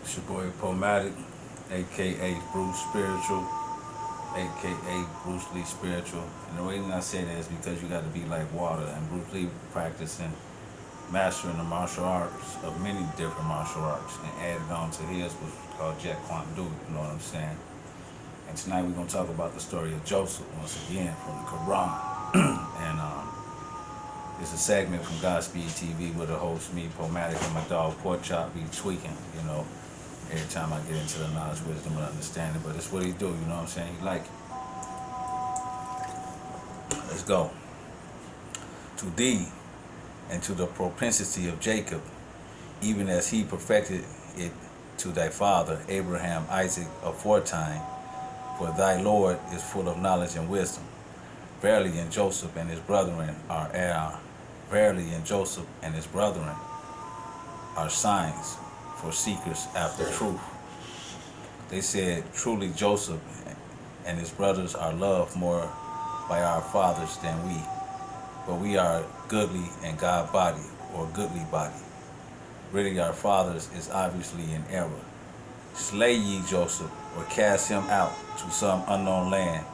It's your boy Pomatic, aka Bruce Spiritual, aka Bruce Lee Spiritual. And the reason I say that is because you got to be like water. And Bruce Lee practicing mastering the martial arts of many different martial arts and added on to his, which was called Jet Quantum Do. You know what I'm saying? And tonight we're gonna talk about the story of Joseph once again from the Quran. and It's a segment from Godspeed TV where the host, me, Pomatic, and my dog Pork Chop be tweaking, every time I get into the knowledge, wisdom, and understanding. But it's what he do, you know what I'm saying? He like it. Let's go. To thee and to the propensity of Jacob, even as he perfected it to thy father, Abraham, Isaac, aforetime, for thy Lord is full of knowledge and wisdom. Verily, in Joseph and his brethren are Verily, in Joseph and his brethren are signs for seekers after truth. They said, truly Joseph and his brothers are loved more by our fathers than we, but we are goodly and God body, or goodly body. Really, our fathers is obviously in error. Slay ye Joseph, or cast him out to some unknown land,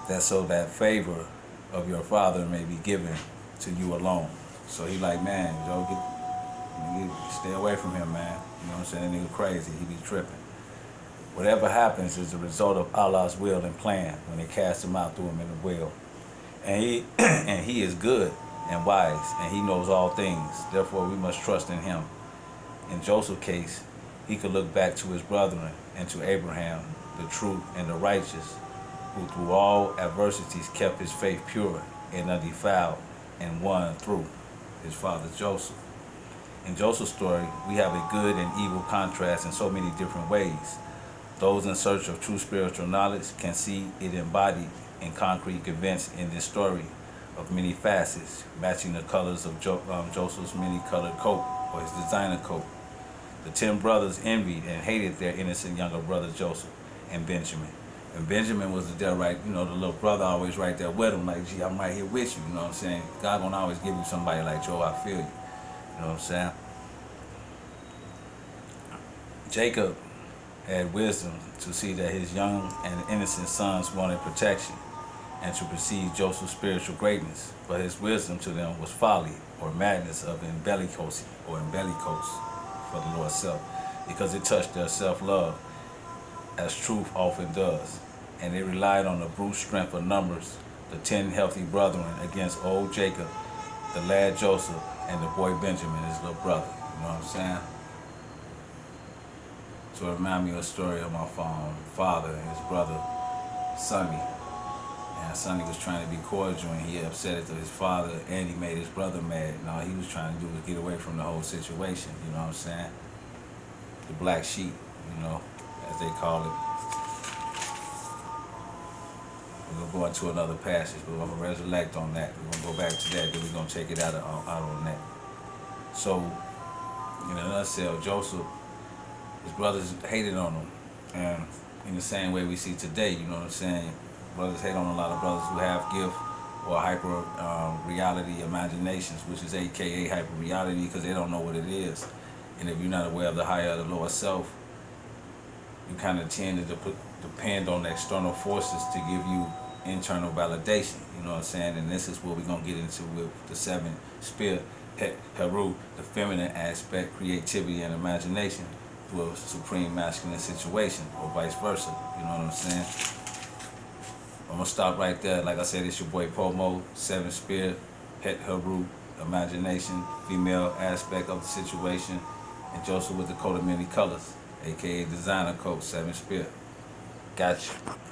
that so that favor of your father may be given to you alone. So he like, man, stay away from him, man. You know what I'm saying? That nigga crazy. He be tripping. Whatever happens is the result of Allah's will and plan when they cast him out through him in the will. And he is good and wise, and he knows all things. Therefore, we must trust in him. In Joseph's case, he could look back to his brethren and to Abraham, the true and the righteous, who through all adversities kept his faith pure and undefiled and won through his father Joseph. In Joseph's story, we have a good and evil contrast in so many different ways. Those in search of true spiritual knowledge can see it embodied in concrete events in this story of many facets, matching the colors of Joseph's many-colored coat or his designer coat. The 10 brothers envied and hated their innocent younger brother Joseph and Benjamin. And Benjamin was there right, the little brother always right there with him, like, gee, I'm right here with you, you know what I'm saying? God gonna always give you somebody like, Joe, I feel you, you know what I'm saying? Jacob had wisdom to see that his young and innocent sons wanted protection and to perceive Joseph's spiritual greatness, but his wisdom to them was folly or madness of embellicose for the Lord's self, because it touched their self-love, as truth often does, and they relied on the brute strength of numbers, the 10 healthy brethren against old Jacob, the lad Joseph, and the boy Benjamin, his little brother. You know what I'm saying? So it reminded me of a story of my father and his brother, Sonny. And Sonny was trying to be cordial, and he upset it to his father, and he made his brother mad. And all he was trying to do was get away from the whole situation, you know what I'm saying? The black sheep, as they call it. We're going to go into another passage, but we're going to resurrect on that. We're going to go back to that, then we're going to take it out on that. So, in a nutshell, Joseph, his brothers hated on him. And in the same way we see today, you know what I'm saying? Brothers hate on a lot of brothers who have gift or hyper reality imaginations, which is AKA hyper reality, because they don't know what it is. And if you're not aware of the higher or the lower self, you kind of tend to depend on external forces to give you internal validation, you know what I'm saying? And this is what we're going to get into with the 7 spear, Het Heru, the feminine aspect, creativity and imagination, through a supreme masculine situation, or vice versa, you know what I'm saying? I'm going to stop right there. Like I said, it's your boy Pomo, 7 spear, Het Heru, imagination, female aspect of the situation, and Joseph with the coat of many colors, aka designer coat, 7 spear. Gotcha.